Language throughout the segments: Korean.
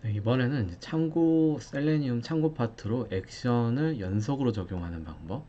네, 이번에는 이제 참고 셀레니움 참고 파트로 액션을 연속으로 적용하는 방법.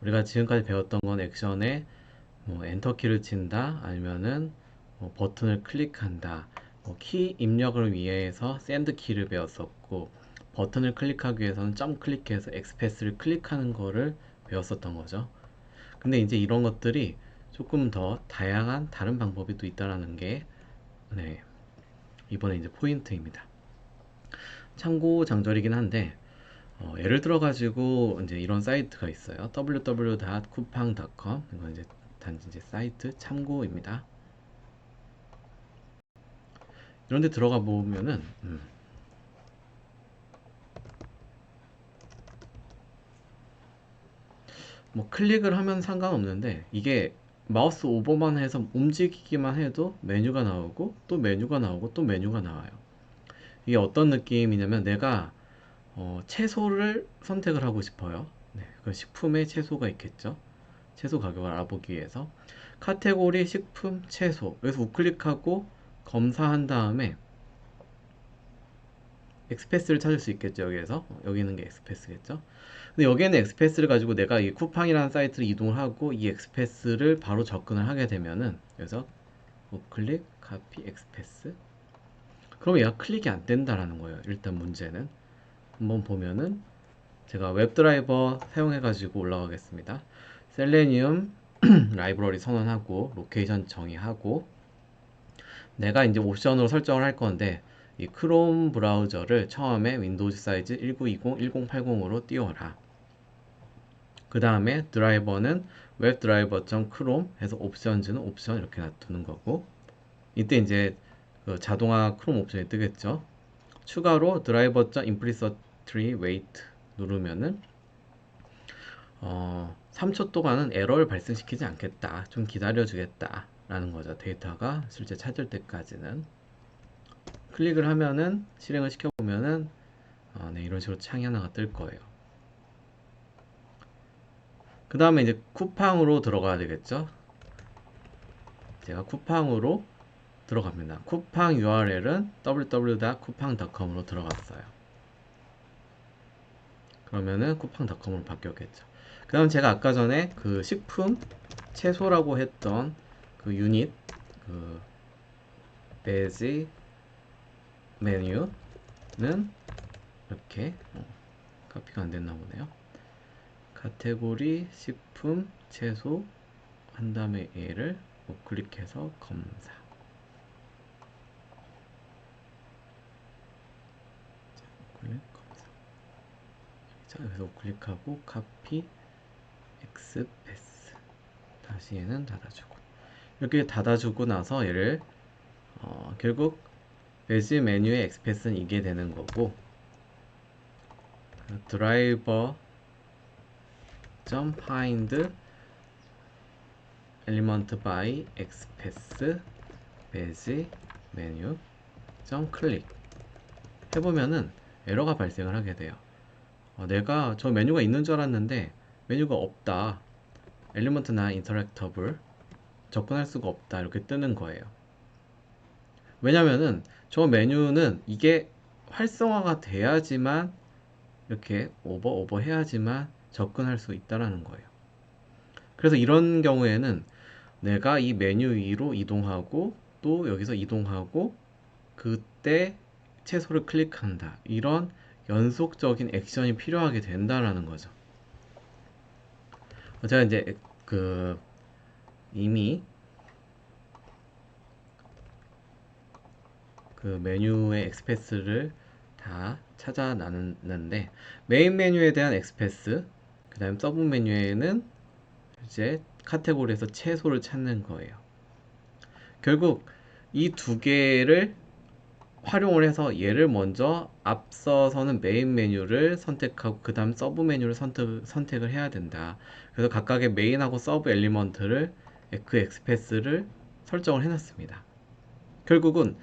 우리가 지금까지 배웠던 건 액션에 뭐 엔터키를 친다, 아니면은 뭐 버튼을 클릭한다, 뭐키 입력을 위해서 샌드 키를 배웠었고, 버튼을 클릭하기 위해서는 점 클릭해서 엑스패스를 클릭하는 거를 배웠었던 거죠. 근데 이제 이런 것들이 조금 더 다양한 다른 방법이 또 있다라는 게, 네, 이번에 이제 포인트입니다. 참고 장절이긴 한데, 예를 들어 가지고 이제 이런 사이트가 있어요. www.coupang.com. 이건 이제 단지 이제 사이트 참고입니다. 이런 데 들어가 보면은 뭐 클릭을 하면 상관없는데, 이게 마우스 오버만 해서 움직이기만 해도 메뉴가 나오고 또 메뉴가 나오고 또 메뉴가 나와요. 이게 어떤 느낌이냐면, 내가 채소를 선택을 하고 싶어요. 네, 그 식품에 채소가 있겠죠. 채소 가격을 알아보기 위해서 카테고리 식품 채소, 여기서 우클릭하고 검사한 다음에 엑스패스를 찾을 수 있겠죠. 여기에서 여기 있는 게 엑스패스겠죠. 근데 여기에는 엑스패스를 가지고 내가 이 쿠팡이라는 사이트를 이동을 하고 이 엑스패스를 바로 접근을 하게 되면은, 그래서 우클릭 카피 엑스패스, 그러면 얘가 클릭이 안 된다라는 거예요. 일단 문제는 한번 보면은, 제가 웹드라이버 사용해 가지고 올라가겠습니다. 셀레니움 라이브러리 선언하고 로케이션 정의하고, 내가 이제 옵션으로 설정을 할 건데, 이 크롬 브라우저를 처음에 윈도우즈 사이즈 1920, 1080으로 띄워라. 그 다음에 드라이버는 웹드라이버.chrome 해서 옵션즈는 옵션 이렇게 놔두는 거고, 이때 이제 그 자동화 크롬 옵션이 뜨겠죠. 추가로 드라이버.implicitly wait 누르면은 3초 동안은 에러를 발생시키지 않겠다, 좀 기다려 주겠다 라는 거죠. 데이터가 실제 찾을 때까지는. 클릭을 하면은, 실행을 시켜보면은 네, 이런 식으로 창이 하나가 뜰 거예요. 그 다음에 이제 쿠팡으로 들어가야 되겠죠. 제가 쿠팡으로 들어갑니다. 쿠팡 URL은 www.coupang.com으로 들어갔어요. 그러면은 쿠팡.com으로 바뀌었겠죠. 그 다음 제가 아까 전에 그 식품 채소라고 했던 그 유닛, 그 베지 메뉴는 이렇게 카피가 안 됐나 보네요. 카테고리 식품 채소 한 다음에 얘를 우클릭해서 검사. 우클릭 검사. 자, 여기서 우클릭하고 카피 엑스패스. 다시 얘는 닫아주고. 이렇게 닫아주고 나서 얘를 결국 베지 메뉴의 엑스패스는 이게 되는 거고, 드라이버 find element by express 베지 메뉴 클릭 해보면은 에러가 발생을 하게 돼요. 내가 저 메뉴가 있는 줄 알았는데 메뉴가 없다, 엘리먼트나 인터랙터블 접근할 수가 없다, 이렇게 뜨는 거예요. 왜냐면은 저 메뉴는 이게 활성화가 돼야지만, 이렇게 오버 해야지만 접근할 수 있다라는 거예요. 그래서 이런 경우에는 내가 이 메뉴 위로 이동하고 또 여기서 이동하고 그때 채소를 클릭한다, 이런 연속적인 액션이 필요하게 된다라는 거죠. 제가 이제 그 이미 그 메뉴의 엑스패스를 다 찾아놨는데, 메인 메뉴에 대한 엑스패스, 그 다음 서브 메뉴에는 이제 카테고리에서 채소를 찾는 거예요. 결국 이 두 개를 활용을 해서 얘를 먼저 앞서서는 메인 메뉴를 선택하고 그 다음 서브 메뉴를 선택을 해야 된다. 그래서 각각의 메인하고 서브 엘리먼트를, 그 엑스패스를 설정을 해놨습니다. 결국은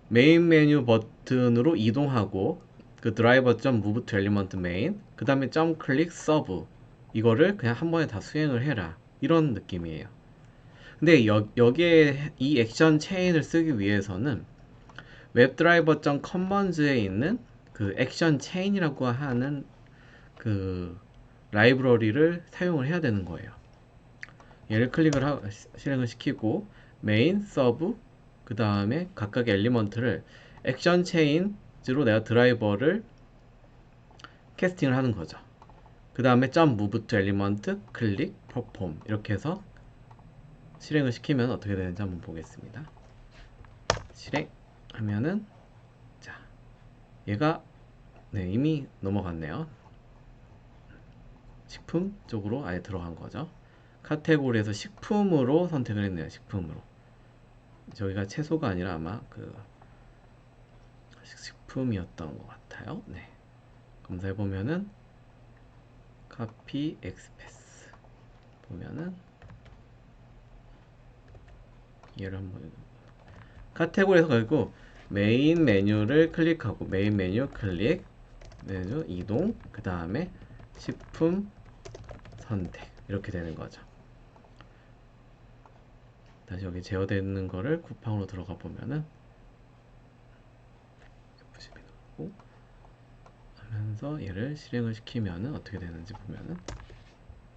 메인 메뉴 버튼으로 이동하고 그 드라이버.move to element main, 그 다음에 클릭 서브, 이거를 그냥 한 번에 다 수행을 해라, 이런 느낌이에요. 근데 여기에 이 액션 체인을 쓰기 위해서는, 웹드라이버.commands에 있는 그 액션 체인이라고 하는 그 라이브러리를 사용을 해야 되는 거예요. 얘를 실행을 시키고 메인, 서브, 그 다음에 각각의 엘리먼트를 액션 체인으로 내가 드라이버를 캐스팅을 하는 거죠. 그 다음에 move to element, 클릭, perform 이렇게 해서 실행을 시키면 어떻게 되는지 한번 보겠습니다. 실행하면은 자, 얘가 이미 넘어갔네요. 식품 쪽으로 아예 들어간 거죠. 카테고리에서 식품으로 선택을 했네요. 식품으로. 저기가 채소가 아니라 아마 그 식품이었던 것 같아요. 네. 검사해 보면은 카피 엑스패스 보면은 얘를 한번 카테고리에서 가지고 메인 메뉴를 클릭하고 메인 메뉴 클릭 메뉴 이동 그 다음에 식품 선택 이렇게 되는 거죠. 다시 여기 제어되는 거를 쿠팡으로 들어가 보면은 F12 누르고 하면서 얘를 실행을 시키면은 어떻게 되는지 보면은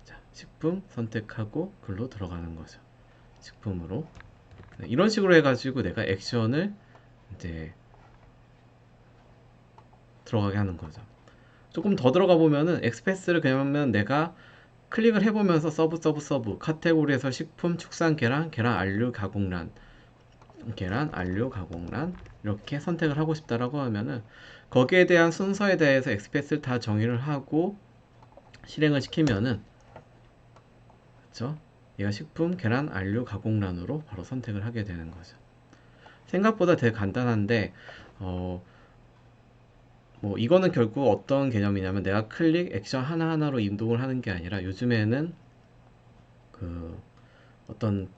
자, 식품 선택하고 글로 들어가는 거죠. 식품으로 이런 식으로 해가지고 내가 액션을 이제 들어가게 하는 거죠. 조금 더 들어가 보면은 엑스패스를 그냥 내가 클릭을 해보면서 서브 카테고리에서 식품 축산 계란 안류 가공란 이렇게 선택을 하고 싶다라고 하면은 거기에 대한 순서에 대해서 엑스패스를 다 정의를 하고 실행을 시키면은 그렇죠? 얘가 식품 계란 안류 가공란으로 바로 선택을 하게 되는 거죠. 생각보다 되게 간단한데 뭐 이거는 결국 어떤 개념이냐면 내가 클릭 액션 하나하나로 이동을 하는 게 아니라 요즘에는 그 어떤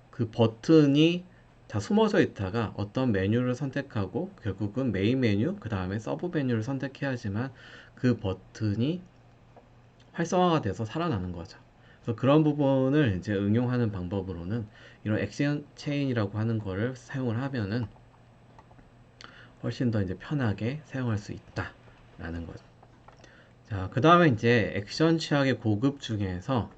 그 버튼이 다 숨어져 있다가 어떤 메뉴를 선택하고 결국은 메인 메뉴 그 다음에 서브 메뉴를 선택해야지만 그 버튼이 활성화가 돼서 살아나는 거죠. 그래서 그런 부분을 이제 응용하는 방법으로는 이런 액션 체인이라고 하는 거를 사용을 하면은 훨씬 더 이제 편하게 사용할 수 있다라는 거죠. 자, 그 다음에 이제 액션 취약의 고급 중에서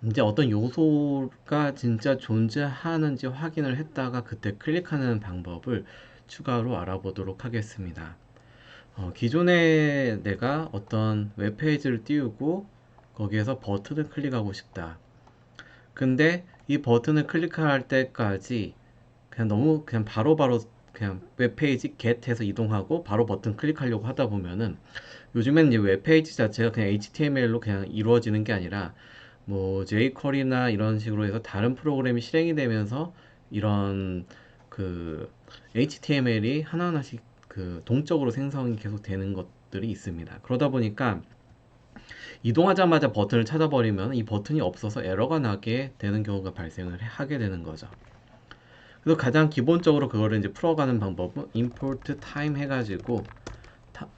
이제 어떤 요소가 진짜 존재하는지 확인을 했다가 그때 클릭하는 방법을 추가로 알아보도록 하겠습니다. 기존에 내가 어떤 웹페이지를 띄우고 거기에서 버튼을 클릭하고 싶다. 근데 이 버튼을 클릭할 때까지 그냥 너무 그냥 바로바로 그냥 웹페이지 get해서 이동하고 바로 버튼 클릭하려고 하다 보면은 요즘에는 이제 웹페이지 자체가 그냥 HTML로 그냥 이루어지는 게 아니라 뭐 jQuery나 이런 식으로 해서 다른 프로그램이 실행이 되면서 이런 그 HTML이 하나하나씩 그 동적으로 생성이 계속 되는 것들이 있습니다. 그러다 보니까 이동하자마자 버튼을 찾아버리면 이 버튼이 없어서 에러가 나게 되는 경우가 발생을 하게 되는 거죠. 그래서 가장 기본적으로 그거를 이제 풀어가는 방법은 import time 해가지고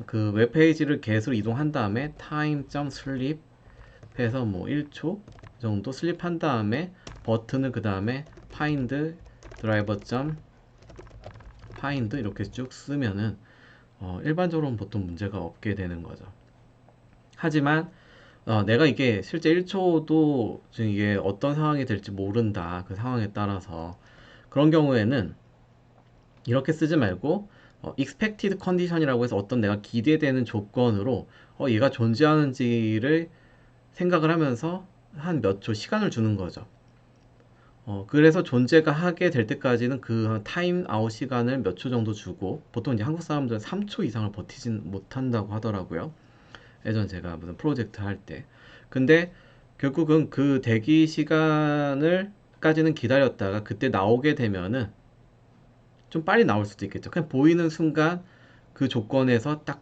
그 웹페이지를 get으로 이동한 다음에 time.sleep 해서 뭐 1초 정도 슬립한 다음에 버튼을 그 다음에 find driver.find 이렇게 쭉 쓰면은 일반적으로는 보통 문제가 없게 되는 거죠. 하지만 내가 이게 실제 1초도 지금 이게 어떤 상황이 될지 모른다. 그 상황에 따라서 그런 경우에는 이렇게 쓰지 말고 expected condition이라고 해서 어떤 내가 기대되는 조건으로 얘가 존재하는지를 생각을 하면서 한 몇 초 시간을 주는 거죠. 그래서 존재가 하게 될 때까지는 그 타임 아웃 시간을 몇 초 정도 주고 보통 이제 한국 사람들은 3초 이상을 버티진 못한다고 하더라고요. 예전 제가 무슨 프로젝트 할 때. 근데 결국은 그 대기 시간을 까지는 기다렸다가 그때 나오게 되면은 좀 빨리 나올 수도 있겠죠. 그냥 보이는 순간 그 조건에서 딱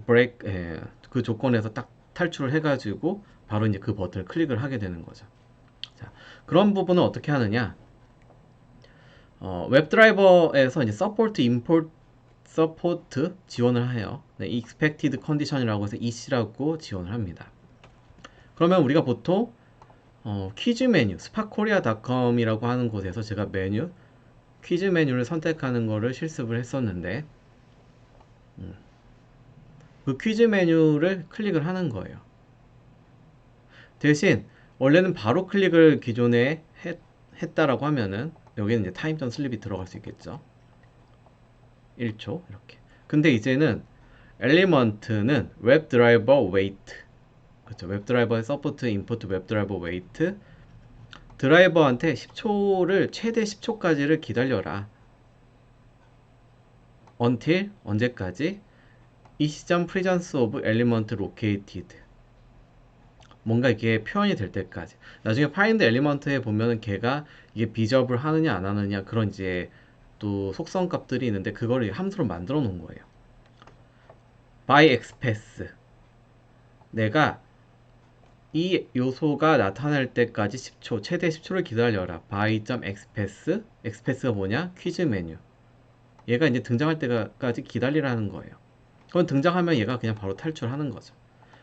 그 조건에서 딱 탈출을 해가지고 바로 이제 그 버튼을 클릭을 하게 되는 거죠. 자, 그런 부분은 어떻게 하느냐? 웹드라이버에서 이제 서포트 지원을 해요. 네, expected condition이라고 해서 EC라고 지원을 합니다. 그러면 우리가 보통 퀴즈 메뉴, sparkorea.com이라고 하는 곳에서 제가 메뉴 퀴즈 메뉴를 선택하는 거를 실습을 했었는데 그 퀴즈 메뉴를 클릭을 하는 거예요. 대신 원래는 바로 클릭을 기존에 했다라고 하면은 여기는 이제 타임 전 슬립이 들어갈 수 있겠죠. 1초 이렇게. 근데 이제는 엘리먼트는 웹 드라이버 웨이트, 그렇죠. 웹 드라이버의 서포트 인포트 웹 드라이버 웨이트, 드라이버한테 10초를 최대 10초까지를 기다려라. until 언제까지? 이 시점 presence of element located. 뭔가 이게 표현이 될 때까지. 나중에 find element에 보면은 걔가 이게 비접을 하느냐 안 하느냐 그런 이제 또 속성 값들이 있는데 그거를 함수로 만들어 놓은 거예요. by xpath. 내가 이 요소가 나타날 때까지 10초, 최대 10초를 기다려라. by.xpath. xpath가 뭐냐? 퀴즈 메뉴. 얘가 이제 등장할 때까지 기다리라는 거예요. 그건 등장하면 얘가 그냥 바로 탈출하는 거죠.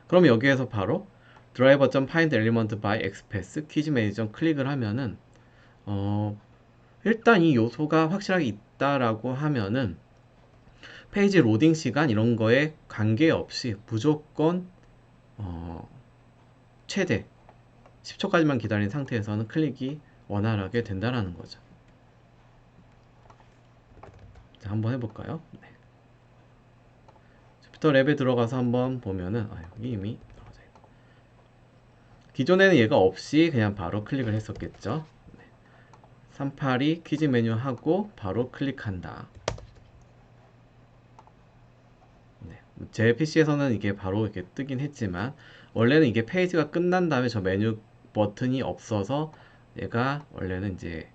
그럼 여기에서 바로 driver.find element by xpath 퀴즈 매니저 클릭을 하면은 일단 이 요소가 확실하게 있다라고 하면은 페이지 로딩 시간 이런 거에 관계없이 무조건 최대 10초까지만 기다린 상태에서는 클릭이 원활하게 된다라는 거죠. 자, 한번 해볼까요? 네. 주피터 랩에 들어가서 한번 보면은 여기 이미 들어가져 있네. 기존에는 얘가 없이 그냥 바로 클릭을 했었겠죠. 382 퀴즈 메뉴 하고 바로 클릭한다. 네. 제 PC에서는 이게 바로 이렇게 뜨긴 했지만 원래는 이게 페이지가 끝난 다음에 저 메뉴 버튼이 없어서 얘가 원래는 이제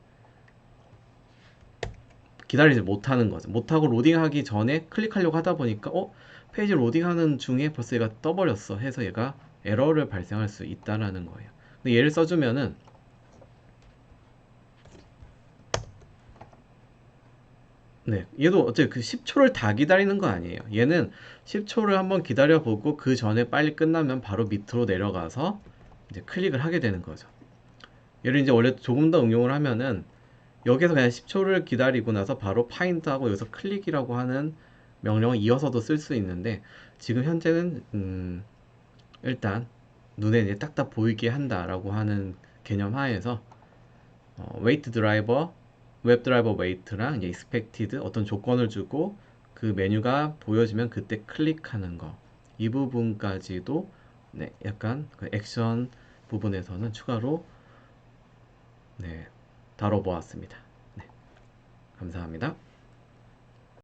기다리지 못하는 거죠. 못하고 로딩하기 전에 클릭하려고 하다 보니까 페이지 로딩하는 중에 벌써 얘가 떠버렸어 해서 얘가 에러를 발생할 수 있다라는 거예요. 근데 얘를 써주면은 네, 얘도 어차피 그 10초를 다 기다리는 거 아니에요. 얘는 10초를 한번 기다려보고 그 전에 빨리 끝나면 바로 밑으로 내려가서 이제 클릭을 하게 되는 거죠. 얘를 이제 원래 조금 더 응용을 하면은 여기서 그냥 10초를 기다리고 나서 바로 파인드하고 여기서 클릭이라고 하는 명령을 이어서도 쓸 수 있는데 지금 현재는 일단 눈에 이제 딱딱 보이게 한다라고 하는 개념 하에서 웨이트 드라이버, 웹 드라이버 웨이트랑 이제 expected 어떤 조건을 주고 그 메뉴가 보여지면 그때 클릭하는 거. 이 부분까지도 네, 약간 그 액션 부분에서는 추가로 네, 다뤄보았습니다. 네, 감사합니다.